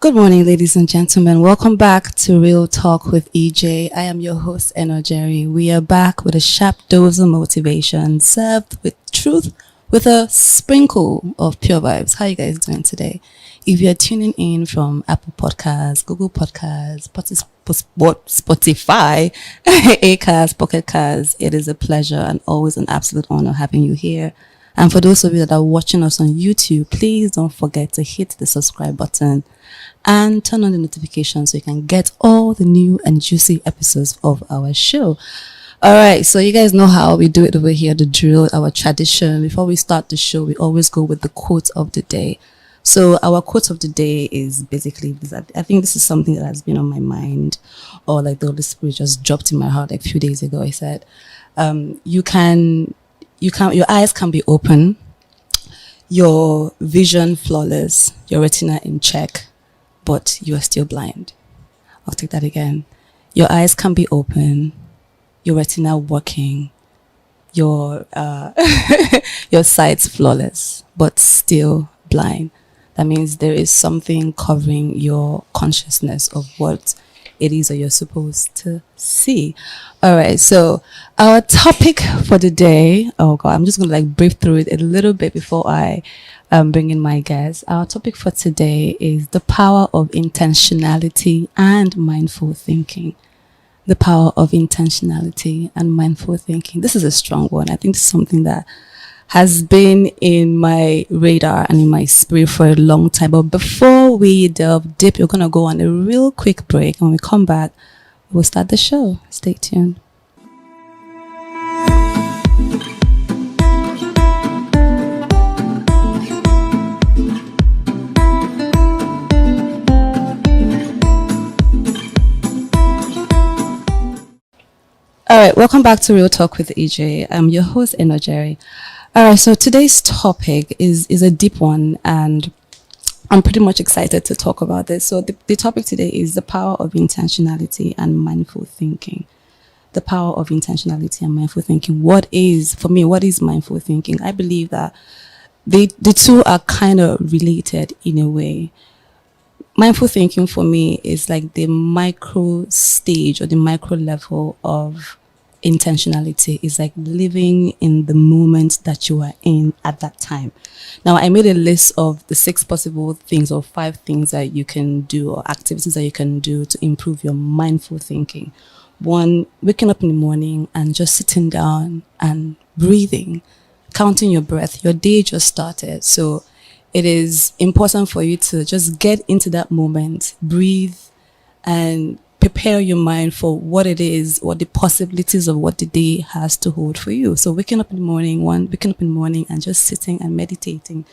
Good morning, ladies and gentlemen. Welcome back to Real Talk with EJ. I am your host, Jerry. We are back with a sharp dose of motivation, served with truth, with a sprinkle of pure vibes. How are you guys doing today? If you're tuning in from Apple Podcasts, Google Podcasts, Spotify, Acast, Pocket Casts, it is a pleasure and always an absolute honor having you here. And for those of you that are watching us on YouTube, please don't forget to hit the subscribe button and turn on the notifications so you can get all the new and juicy episodes of our show. All right, so you guys know how we do it over here, the drill, our tradition. Before we start the show, we always go with the quote of the day. So our quote of the day is basically this. I think this is something that has been on my mind, or like the Holy Spirit just dropped in my heart like a few days ago. I said, your eyes can be open, your vision flawless, your retina in check, but you are still blind. I'll take that again. Your eyes can be open, your retina working, your your sight's flawless, but still blind. That means there is something covering your consciousness of what it is that you're supposed to see. All right, so our topic for the day, oh God, I'm just going to brief through it a little bit before I bring in my guest. Our topic for today is the power of intentionality and mindful thinking. The power of intentionality and mindful thinking. This is a strong one. I think this is something that has been in my radar and in my spirit for a long time. But before we delve deep, we're going to go on a real quick break. And when we come back, we'll start the show. Stay tuned. All right, welcome back to Real Talk with EJ. I'm your host, Jerry. All right, so today's topic is a deep one, and I'm pretty much excited to talk about this. So the topic today is the power of intentionality and mindful thinking. The power of intentionality and mindful thinking. What is mindful thinking? I believe that the two are kind of related in a way. Mindful thinking for me is like the micro stage or the micro level of intentionality. Is like living in the moment that you are in at that time. Now, I made a list of the 6 possible things or 5 things that you can do or activities that you can do to improve your mindful thinking. 1, waking up in the morning and just sitting down and breathing, counting your breath. Your day just started. So it is important for you to just get into that moment, breathe, and prepare your mind for what it is, or the possibilities of what the day has to hold for you. So waking up in the morning and just sitting and meditating.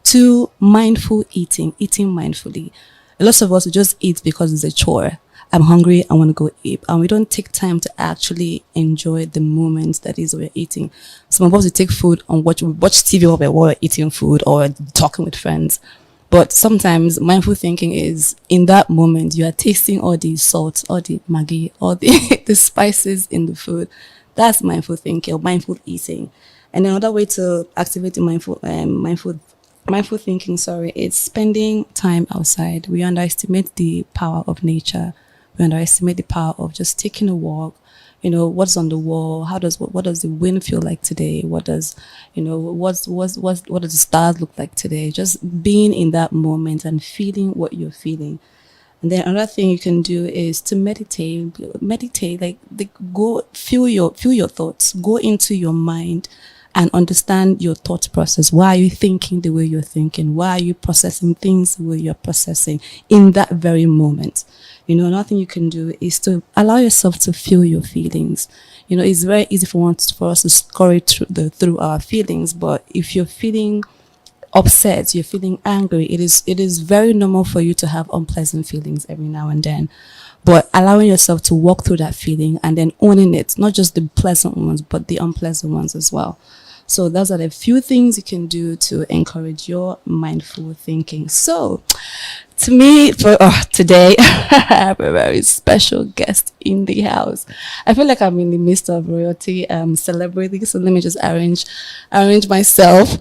2, mindful eating mindfully. A lot of us just eat because it's a chore. I'm hungry, I want to go eat. And we don't take time to actually enjoy the moment that is we're eating. Some of us, we take food and watch TV while we're eating food or talking with friends. But sometimes mindful thinking is in that moment, you are tasting all the salt, all the Maggi, all the spices in the food. That's mindful thinking or mindful eating. And another way to activate the mindful thinking, it's spending time outside. We underestimate the power of nature. We underestimate the power of just taking a walk. What's on the wall? What does the wind feel like today? What does the stars look like today? Just being in that moment and feeling what you're feeling. And then another thing you can do is to meditate, go feel your thoughts, go into your mind and understand your thought process. Why are you thinking the way you're thinking? Why are you processing things the way you're processing in that very moment? Another thing you can do is to allow yourself to feel your feelings. It's very easy for us to scurry through our feelings, but if you're feeling upset, you're feeling angry, it is very normal for you to have unpleasant feelings every now and then. But allowing yourself to walk through that feeling and then owning it, not just the pleasant ones, but the unpleasant ones as well. So those are the few things you can do to encourage your mindful thinking. So to me, for today, I have a very special guest in the house. I feel like I'm in the midst of royalty, celebrating. So let me just arrange myself.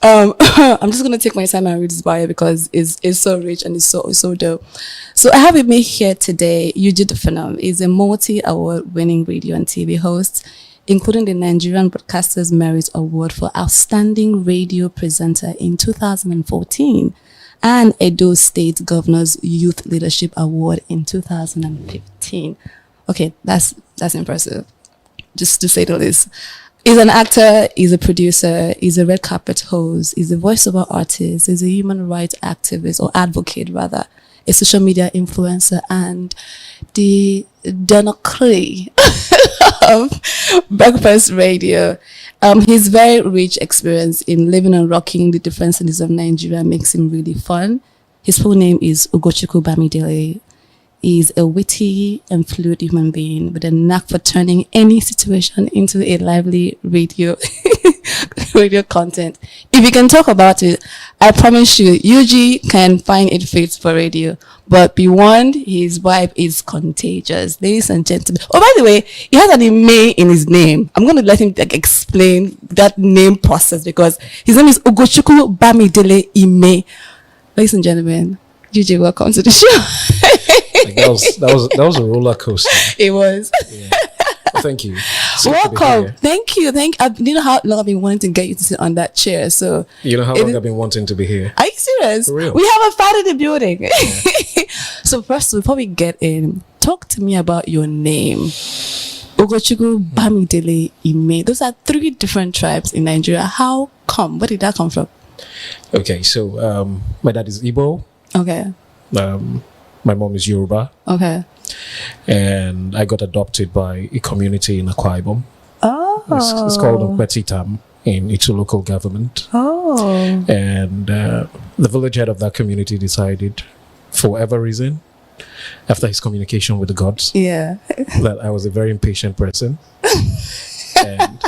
I'm just gonna take my time and read his bio because it's so rich and it's so dope. So I have with me here today Yuji Phenom. He's a multi-award winning radio and TV host, including the Nigerian Broadcasters Merit Award for Outstanding Radio Presenter in 2014 and Edo State Governor's Youth Leadership Award in 2015. Okay, that's impressive, just to say the least. He's an actor, he's a producer, he's a red carpet host, he's a voiceover artist, he's a human rights activist or advocate rather, a social media influencer, and the Donocree of Breakfast Radio. His very rich experience in living and rocking the different cities of Nigeria makes him really fun. His full name is Ugochukwu Bamidele. He's a witty and fluid human being with a knack for turning any situation into a lively radio content. If you can talk about it, I promise you, Yuji can find it fit for radio. But be warned, his vibe is contagious. Ladies and gentlemen. Oh, by the way, he has an Ime in his name. I'm going to let him explain that name process because his name is Ugochukwu Bamidele Ime. Ladies and gentlemen, Yuji, welcome to the show. Like that was a roller coaster. It was. Yeah. Well, thank you. Welcome. Thank you. You know how long I've been wanting to get you to sit on that chair. So you know how long I've been wanting to be here. Are you serious? For real. We have a fan in the building. Yeah. So first, before we get in, talk to me about your name. Ugochukwu Bamidele Ime. Those are 3 different tribes in Nigeria. How come? Where did that come from? Okay, so my dad is Igbo. Okay. My mom is Yoruba. Okay. And I got adopted by a community in Akwa Ibom. Oh. It's called Okwetitam in its local government. Oh. And the village head of that community decided, for whatever reason, after his communication with the gods, that I was a very impatient person. And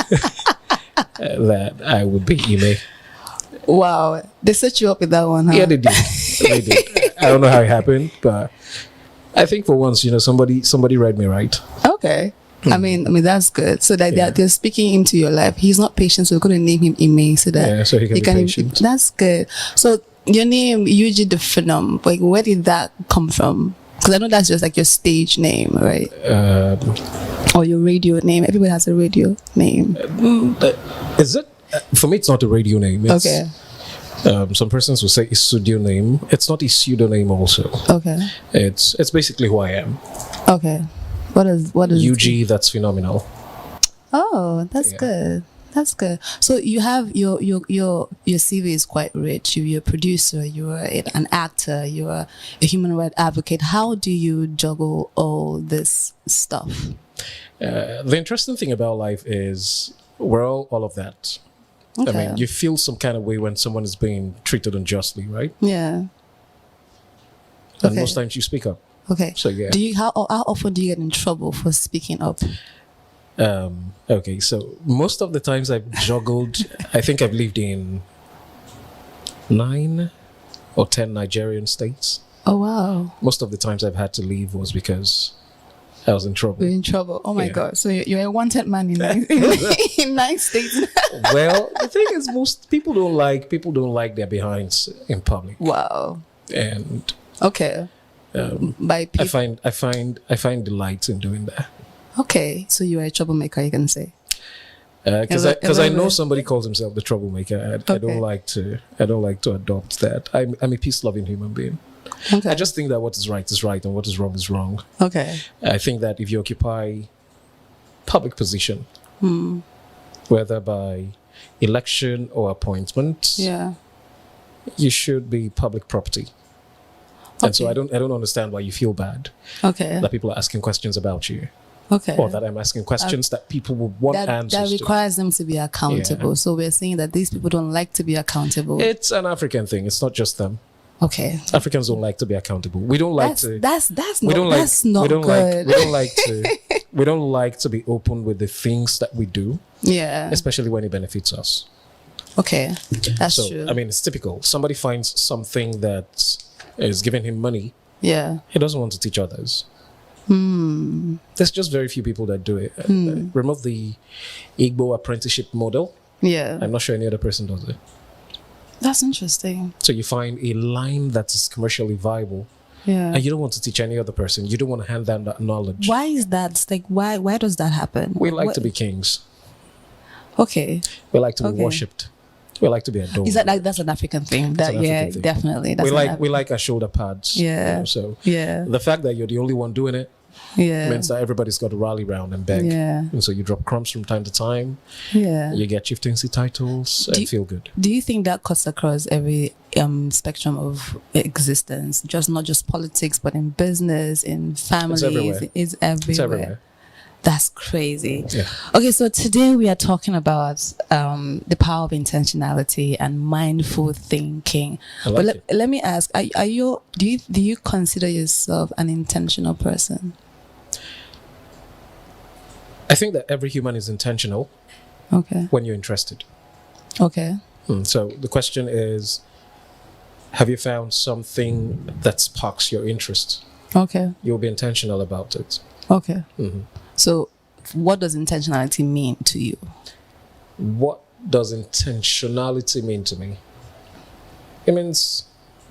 that I would be Ime. Wow. They set you up with that one, huh? Yeah, they did. They did. I don't know how it happened, but I think for once, somebody read me right. Okay. I mean that's good. So that they're speaking into your life. He's not patient, so we're going to name him Ime so that so he can be patient. That's good. So your name, Yuji Phenom, like where did that come from? Because I know that's just like your stage name, right? Or your radio name. Everybody has a radio name. Is it? For me, it's not a radio name. It's, okay. Some persons will say it's studio name. It's not a pseudonym also. Okay. It's basically who I am. Okay. What is UG, that's phenomenal. Oh, that's good. That's good. So you have your CV is quite rich. You're a producer, you're an actor, you're a human rights advocate. How do you juggle all this stuff? The interesting thing about life is we're all of that. Okay. I mean, you feel some kind of way when someone is being treated unjustly, right? Yeah. And most times you speak up. Okay. So yeah. How often do you get in trouble for speaking up? Okay, so most of the times I've juggled, I think I've lived in 9 or 10 Nigerian states. Oh wow. Most of the times I've had to leave was because I was in trouble. You're in trouble. Oh my God. So you're a wanted man in 9 states. Well, the thing is, most people don't like their behinds in public. Wow. And okay. By people. I find delight in doing that. Okay, so you are a troublemaker, you can say. Because I know somebody calls himself the troublemaker. I don't like to adopt that. I'm a peace-loving human being. Okay. I just think that what is right is right and what is wrong is wrong. Okay. I think that if you occupy public position, whether by election or appointment, you should be public property. Okay. And so I don't understand why you feel bad. Okay. That people are asking questions about you. Okay. Or that I'm asking questions that people would want answers that requires them to be accountable. Yeah. So we're saying that these people don't like to be accountable. It's an African thing. It's not just them. Okay. Africans don't like to be accountable. We don't like to. That's not good. We don't like to be open with the things that we do. Yeah. Especially when it benefits us. Okay, that's true. I mean, it's typical. Somebody finds something that is giving him money. Yeah. He doesn't want to teach others. There's just very few people that do it. Remove the Igbo apprenticeship model. Yeah. I'm not sure any other person does it. That's interesting. So you find a line that is commercially viable. Yeah. And you don't want to teach any other person. You don't want to hand down that knowledge. Why is that? It's like, why does that happen? We like to be kings. Okay. We like to be worshipped. We like to be adored. Is that like that's an African thing? Definitely. That's we like our shoulder pads. Yeah. You know, so the fact that you're the only one doing it means that everybody's got to rally around and beg. Yeah. And so you drop crumbs from time to time. Yeah. You get chieftaincy titles and feel good. Do you think that cuts across every spectrum of existence? Not just politics, but in business, in families. It's everywhere. It's everywhere. That's crazy. Yeah. Okay, so today we are talking about the power of intentionality and mindful thinking. But let me ask: do you consider yourself an intentional person? I think that every human is intentional. Okay. When you're interested. Okay. So the question is: have you found something that sparks your interest? Okay. You'll be intentional about it. Okay. Mm-hmm. So, what does intentionality mean to you? What does intentionality mean to me? It means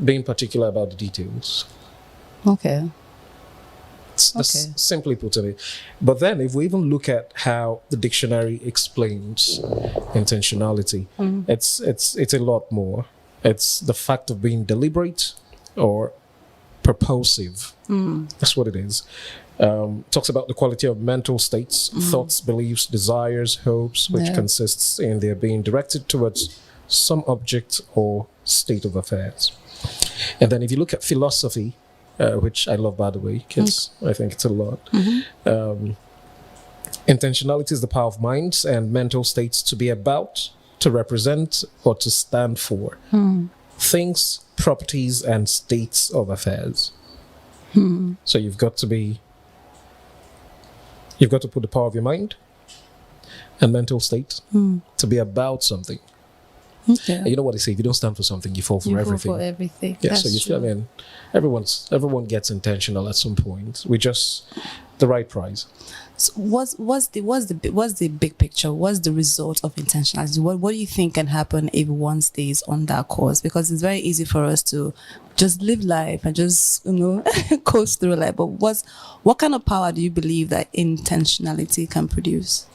being particular about the details. Okay. Simply put it. But then, if we even look at how the dictionary explains intentionality, it's a lot more. It's the fact of being deliberate or purposive. That's what it is. Talks about the quality of mental states, thoughts, beliefs, desires, hopes, which consists in their being directed towards some object or state of affairs. And then if you look at philosophy, which I love, by the way, because I think it's a lot. Intentionality is the power of minds and mental states to be about, to represent, or to stand for things, properties, and states of affairs. So you've got to put the power of your mind and mental state to be about something. Okay. And you know what they say: if you don't stand for something, you fall for everything. Fall for everything. Yeah. That's so you true. feel, I mean, everyone gets intentional at some point. We just the right prize. So what's the big picture? What's the result of intentionality? What do you think can happen if one stays on that course? Because it's very easy for us to just live life and just coast through life. But what kind of power do you believe that intentionality can produce?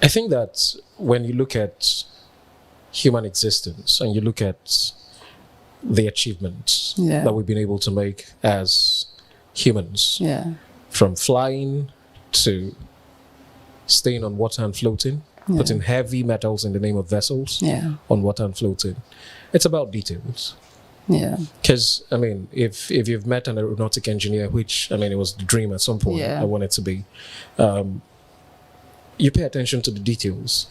I think that when you look at human existence and you look at the achievements that we've been able to make as humans, from flying to staying on water and floating, putting heavy metals in the name of vessels on water and floating, it's about details. Yeah. Because, I mean, if you've met an aeronautic engineer, which, I mean, it was the dream at some point I wanted to be, you pay attention to the details.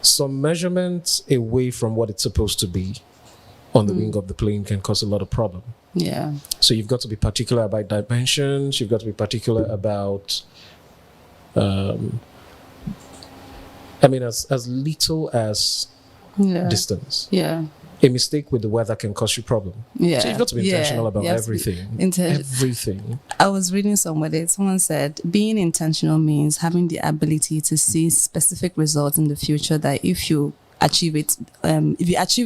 Some measurements away from what it's supposed to be on the wing of the plane can cause a lot of problem. Yeah. So you've got to be particular about dimensions. You've got to be particular about, as little as distance. Yeah. A mistake with the weather can cause you problem. Yeah. So you've got to be intentional about everything. Everything. I was reading somewhere, someone said, being intentional means having the ability to see specific results in the future that if you achieve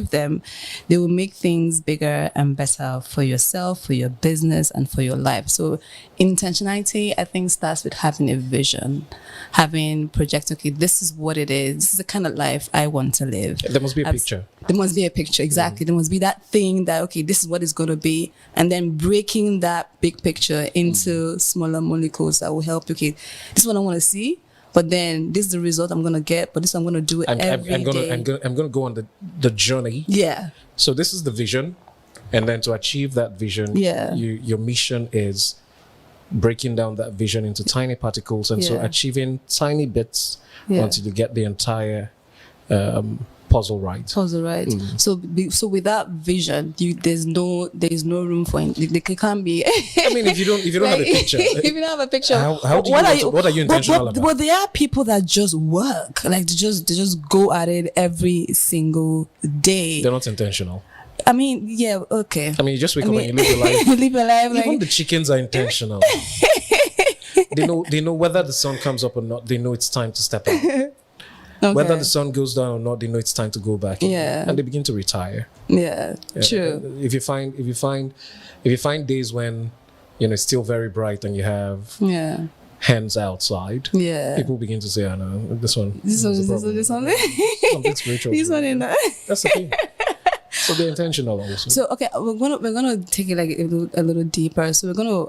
them, they will make things bigger and better for yourself, for your business, and for your life. So intentionality, I think, starts with having a vision, having project. Okay, this is what it is. This is the kind of life I want to live. There must be a picture. There must be a picture, exactly. There must be that thing that, okay, this is what it's going to be, and then breaking that big picture into smaller molecules that will help. Okay, this is what I want to see. But then this is the result I'm going to get, but this I'm going to do every day. I'm going to go on the journey. Yeah. So this is the vision. And then to achieve that vision, your mission is breaking down that vision into tiny particles. And so achieving tiny bits until you get the entire puzzle right. So with that vision, there's no room for it. There can't be. I mean, if you don't have a picture, if you don't have a picture, what are you intentional about? But there are people that just work, like they just go at it every single day. They're not intentional. I mean, yeah, okay. I mean, you just wake up and you live your life. Live your life. Even the chickens are intentional. They know whether the sun comes up or not. They know it's time to step out. Whether the sun goes down or not, they know it's time to go back in. Yeah. And they begin to retire. Yeah. True. If you find days when it's still very bright and you have hands outside, people begin to say, "I know this one. This one. Something spiritual. This one in that." That's the thing. So they're intentional also. So okay, we're gonna take it like a little deeper. So we're gonna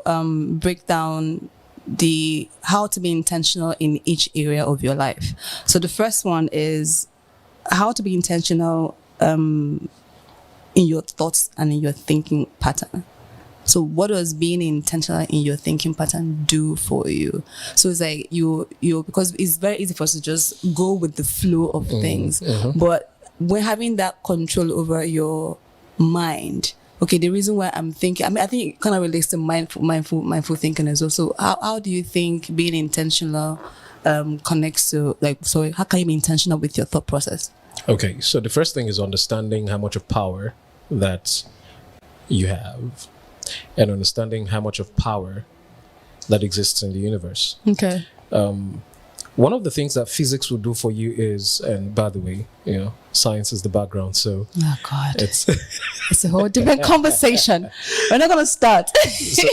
break down the how to be intentional in each area of your life. So the first one is how to be intentional in your thoughts and in your thinking pattern. So what does being intentional in your thinking pattern do for you? So it's like you because it's very easy for us to just go with the flow of things, but when having that control over your mind, okay, the reason why I'm thinking, I think it kind of relates to mindful thinking as well. So how do you think being intentional connects to how can you be intentional with your thought process? Okay, so the first thing is understanding how much of power that you have and understanding how much of power that exists in the universe. Okay. One of the things that physics will do for you is, and by the way, science is the background, so oh God, it's a whole different conversation. We're not gonna start.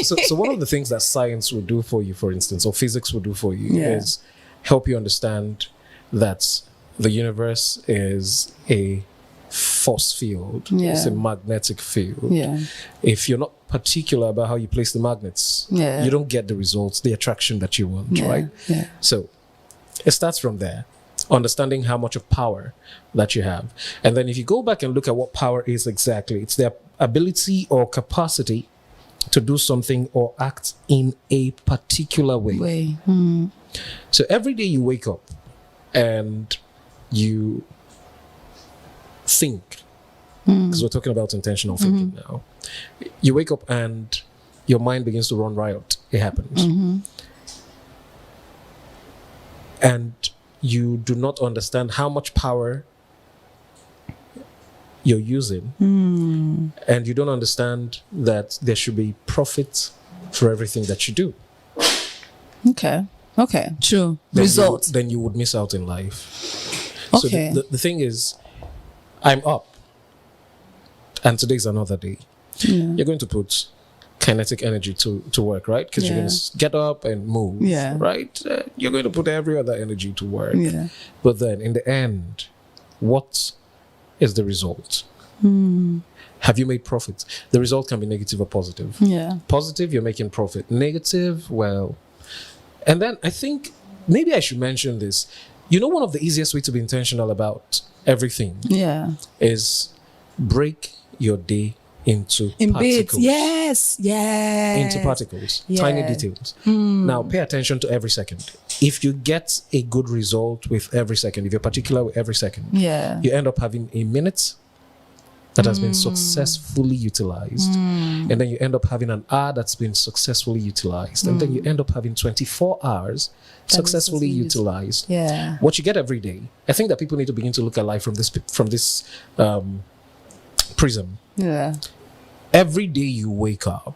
so one of the things that science will do for you, for instance, or physics will do for you, is help you understand that the universe is a force field. It's a magnetic field. If you're not particular about how you place the magnets, you don't get the results, the attraction that you want, right? So it starts from there, understanding how much of power that you have. And then if you go back and look at what power is exactly, it's the ability or capacity to do something or act in a particular way. So every day you wake up and you think, because we're talking about intentional thinking now. You wake up and your mind begins to run riot. It happens. And you do not understand how much power you're using. And you don't understand that there should be profit for everything that you do. Okay, true. Results. Then you would miss out in life. Okay. So the thing is, I'm up. And today's another day. You're going to put kinetic energy to work, right? Because you're going to get up and move, right? You're going to put every other energy to work. But then in the end, what is the result? Have you made profit? The result can be negative or positive. Positive, you're making profit. Negative, well. And then I think maybe I should mention this. One of the easiest way to be intentional about everything is break your day into particles. Bits. Yes. Into particles, tiny details. Now, pay attention to every second. If you get a good result with every second, if you're particular with every second, you end up having a minute that has been successfully utilized. And then you end up having an hour that's been successfully utilized. And then you end up having 24 hours successfully utilized. What you get every day. I think that people need to begin to look at life from this prism. Every day you wake up,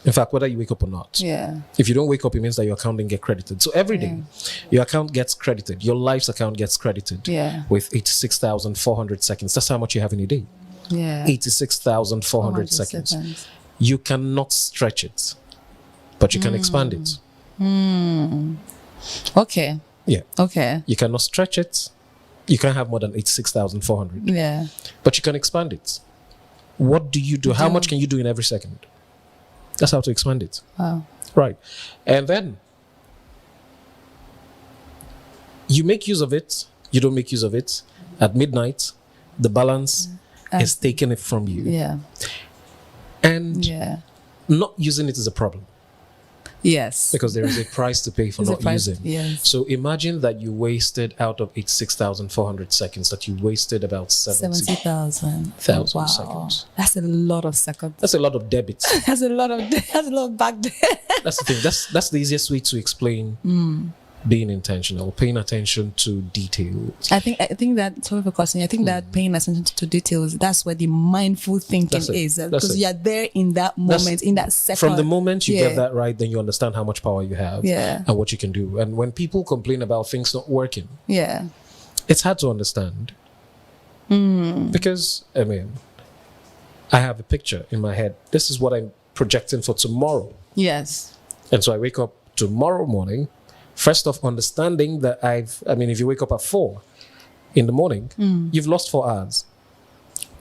in fact, whether you wake up or not, if you don't wake up, it means that your account didn't get credited. So every day your account gets credited, your life's account gets credited with 86,400 seconds. That's how much you have in a day. 86,400 seconds. You cannot stretch it, but you can expand it. Okay. You cannot stretch it. You can't have more than 86,400. But you can expand it. What do you do? How much can you do in every second? That's how to expand it. Wow. Right. And then you make use of it. You don't make use of it. At midnight, the balance is taking it from you. And not using it is a problem. Because there is a price to pay for not using. So imagine that you wasted out of 86,400 seconds, that you wasted about 70,000 seconds. That's a lot of seconds. That's a lot of debit. That's a lot of back there. That's the thing. That's the easiest way to explain being intentional, paying attention to details. I think that, sorry for cussing, I think that paying attention to details, that's where the mindful thinking is. Because you're there in that moment, in that second. From the moment you get that right, then you understand how much power you have and what you can do. And when people complain about things not working, It's hard to understand. Because, I mean, I have a picture in my head. This is what I'm projecting for tomorrow. Yes. And so I wake up tomorrow morning, first off, understanding that if you wake up at 4 in the morning, you've lost 4 hours.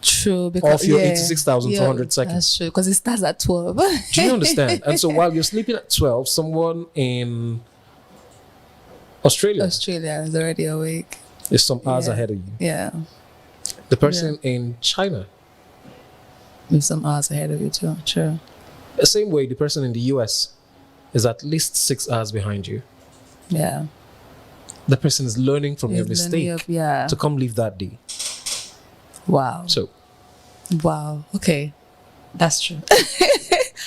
True, because of your 86,400 seconds. That's true, because it starts at 12. Do you understand? And so while you're sleeping at 12, someone in Australia is already awake. Is some hours ahead of you. Yeah. The person in China is some hours ahead of you too. True. The same way, the person in the US is at least 6 hours behind you. Yeah. The person is learning from your mistake to come live that day. Wow. So. Wow. Okay. That's true.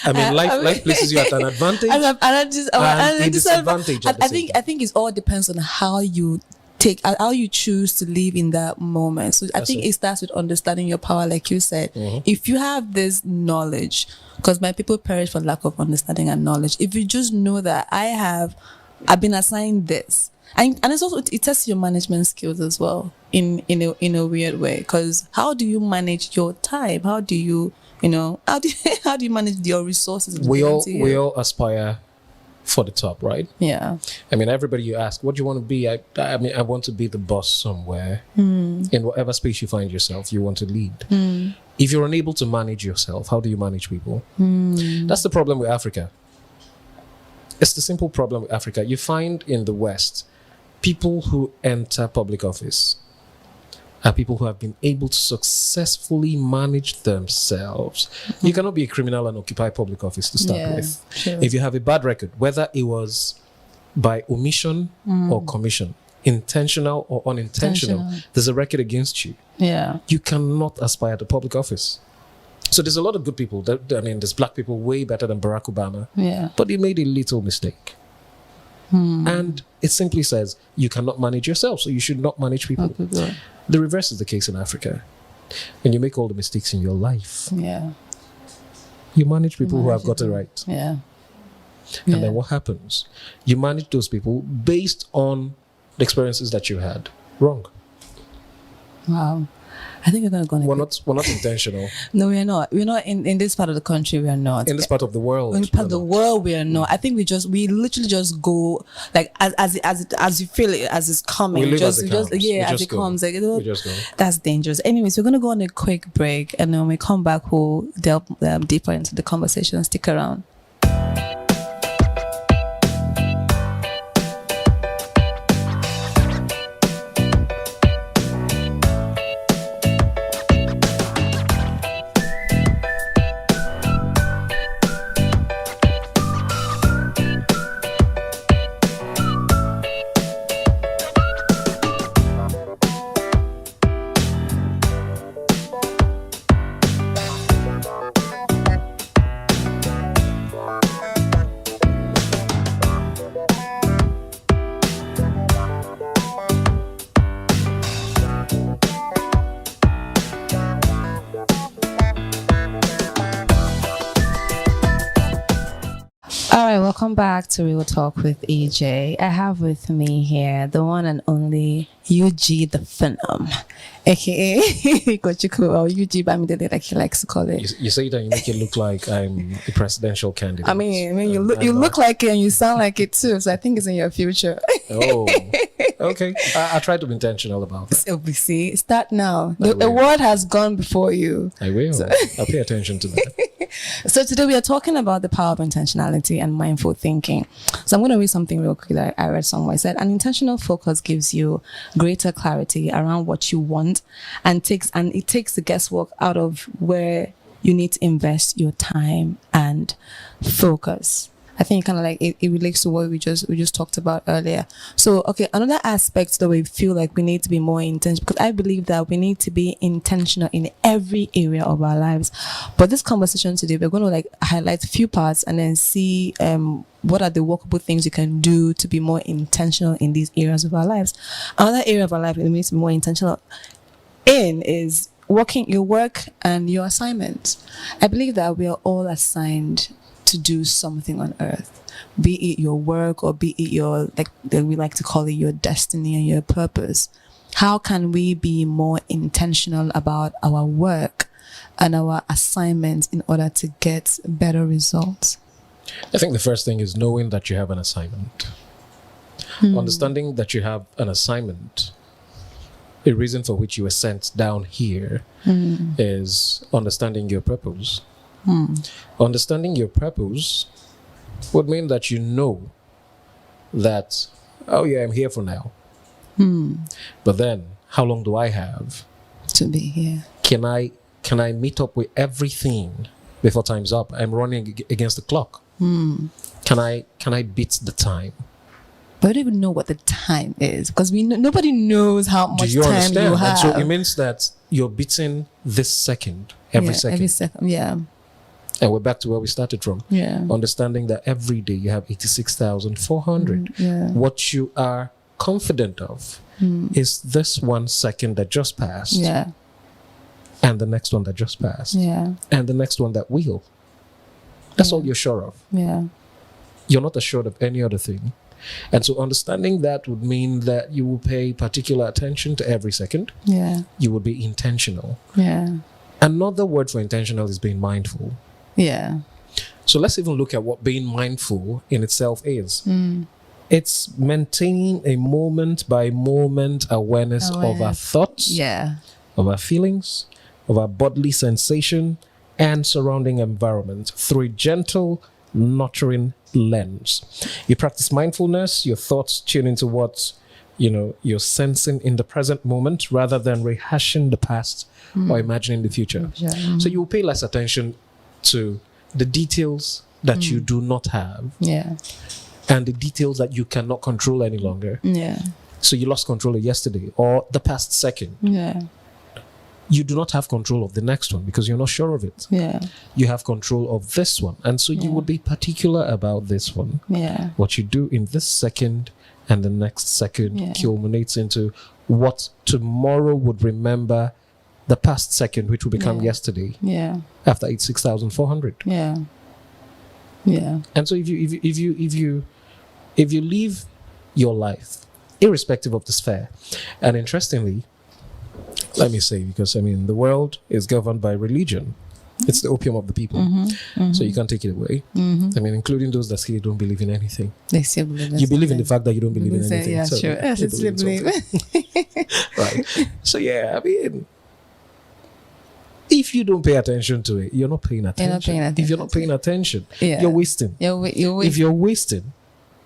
I mean, life places you at an advantage and a disadvantage. I think it all depends on how you choose to live in that moment. So I think it starts with understanding your power, like you said. If you have this knowledge, because my people perish for lack of understanding and knowledge. If you just know that I've been assigned this, and it's also, it tests your management skills as well in a weird way. Because how do you manage your time? How do you manage your resources? We all aspire for the top, right? Yeah. I mean, everybody you ask, what do you want to be? I want to be the boss somewhere. In whatever space you find yourself, you want to lead. If you're unable to manage yourself, how do you manage people? That's the problem with Africa. It's the simple problem with Africa. You find in the West, people who enter public office are people who have been able to successfully manage themselves. You cannot be a criminal and occupy public office to start with. Sure. If you have a bad record, whether it was by omission or commission, intentional or unintentional, there's a record against you. Yeah. You cannot aspire to public office. So there's a lot of good people. There's black people way better than Barack Obama. Yeah. But they made a little mistake. And it simply says you cannot manage yourself, so you should not manage people. The reverse is the case in Africa. When you make all the mistakes in your life, you manage people who have got it right. And then what happens? You manage those people based on the experiences that you had. Wrong. Wow. I think we're going to go on. We're not intentional. No, we're not. We're not in this part of the country. We are not. In this part of the world. In part of the world, we are not. I think we literally just go like as you feel it as it's coming. We live as it comes. Like, we just go. That's dangerous. Anyways, we're gonna go on a quick break, and then when we come back, we'll delve deeper into the conversation. Stick around. Welcome back to Real Talk with EJ. I have with me here the one and only UG the Phenom, aka Kochiku, or UG Bamidele, like he likes to call it. You say that you make it look like I'm a presidential candidate. I mean, you look like it and you sound like it too. So I think it's in your future. Oh, okay. I try to be intentional about it. So we see. Start now. The word has gone before you. I will. I'll pay attention to that. So today we are talking about the power of intentionality and mindful thinking. So I'm going to read something real quick that I read somewhere. It said, an intentional focus gives you greater clarity around what you want and it takes the guesswork out of where you need to invest your time and focus. I think kind of like it relates to what we just talked about earlier. So, okay, another aspect that we feel like we need to be more intentional, because I believe that we need to be intentional in every area of our lives. But this conversation today, we're going to like highlight a few parts and then see what are the workable things you can do to be more intentional in these areas of our lives. Another area of our life we need to be more intentional in is your work and your assignments. I believe that we are all assigned to do something on earth, be it your work or be it your, like we like to call it, your destiny and your purpose. how can we be more intentional about our work and our assignments in order to get better results? I think the first thing is knowing that you have an assignment. Understanding that you have an assignment, a reason for which you were sent down here, is understanding your purpose. Understanding your purpose would mean that you know that, oh yeah, I'm here for now. But then, how long do I have to be here? Can I meet up with everything before time's up? I'm running against the clock. Can I beat the time? But I don't even know what the time is, because nobody knows how much do you time understand? you have. And so it means that you're beating this second, every second. Every second, yeah. And we're back to where we started from. Yeah. Understanding that every day you have 86,400. Yeah. What you are confident of is this 1 second that just passed. Yeah. And the next one that just passed. Yeah. And the next one that will. That's all you're sure of. Yeah. You're not assured of any other thing. And so understanding that would mean that you will pay particular attention to every second. Yeah. You will be intentional. Yeah. Another word for intentional is being mindful. Yeah. So let's even look at what being mindful in itself is. It's maintaining a moment by moment awareness of our thoughts, of our feelings, of our bodily sensation and surrounding environment through a gentle, nurturing lens. You practice mindfulness, your thoughts tune into what you're sensing in the present moment rather than rehashing the past or imagining the future. So you will pay less attention to the details that you do not have and the details that you cannot control any longer. So you lost control of yesterday or the past second. You do not have control of the next one because you're not sure of it. You have control of this one. And so you would be particular about this one. What you do in this second and the next second culminates into what tomorrow would remember the past second, which will become yesterday. After 86,400. And so if you live your life, irrespective of the sphere, and interestingly, let me say, because the world is governed by religion. It's the opium of the people. So you can't take it away. Including those that say they don't believe in anything. They still believe in You believe in the fact that you don't believe in anything. Yeah, so sure. Yes, it's still believe. Right. So yeah, if you don't pay attention to it, you're not paying attention. If you're not paying attention, you're wasting. If you're wasting,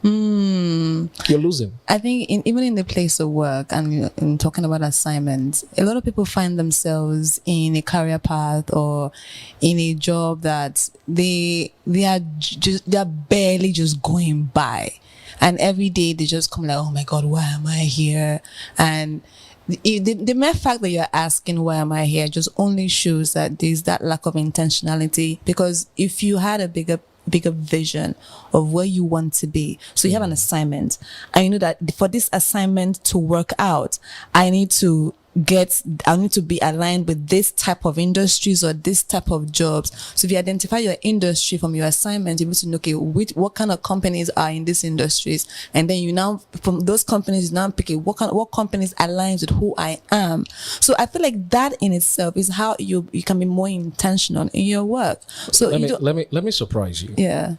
you're losing. I think even in the place of work and in talking about assignments, a lot of people find themselves in a career path or in a job that they are barely just going by, and every day they just come like, oh my God, why am I here? And the mere fact that you're asking why am I here just only shows that there's that lack of intentionality, because if you had a bigger vision of where you want to be, so you have an assignment and you know that for this assignment to work out, I need to be aligned with this type of industries or this type of jobs. So if you identify your industry from your assignment, you're able to know, okay, what kind of companies are in these industries, and then you now from those companies you now pick what companies aligns with who I am. So I feel like that in itself is how you can be more intentional in your work. So let me surprise you. Yeah.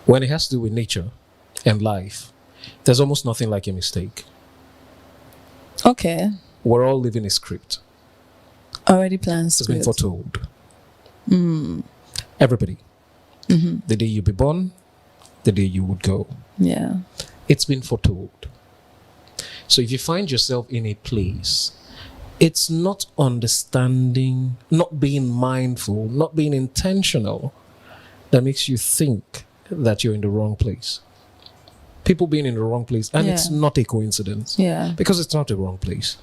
When it has to do with nature and life, there's almost nothing like a mistake. Okay. We're all living a script. Already planned script. It's been foretold. Everybody. The day you be born, the day you would go. Yeah. It's been foretold. So if you find yourself in a place, it's not understanding, not being mindful, not being intentional that makes you think that you're in the wrong place. People being in the wrong place, and it's not a coincidence. Yeah. Because it's not the wrong place.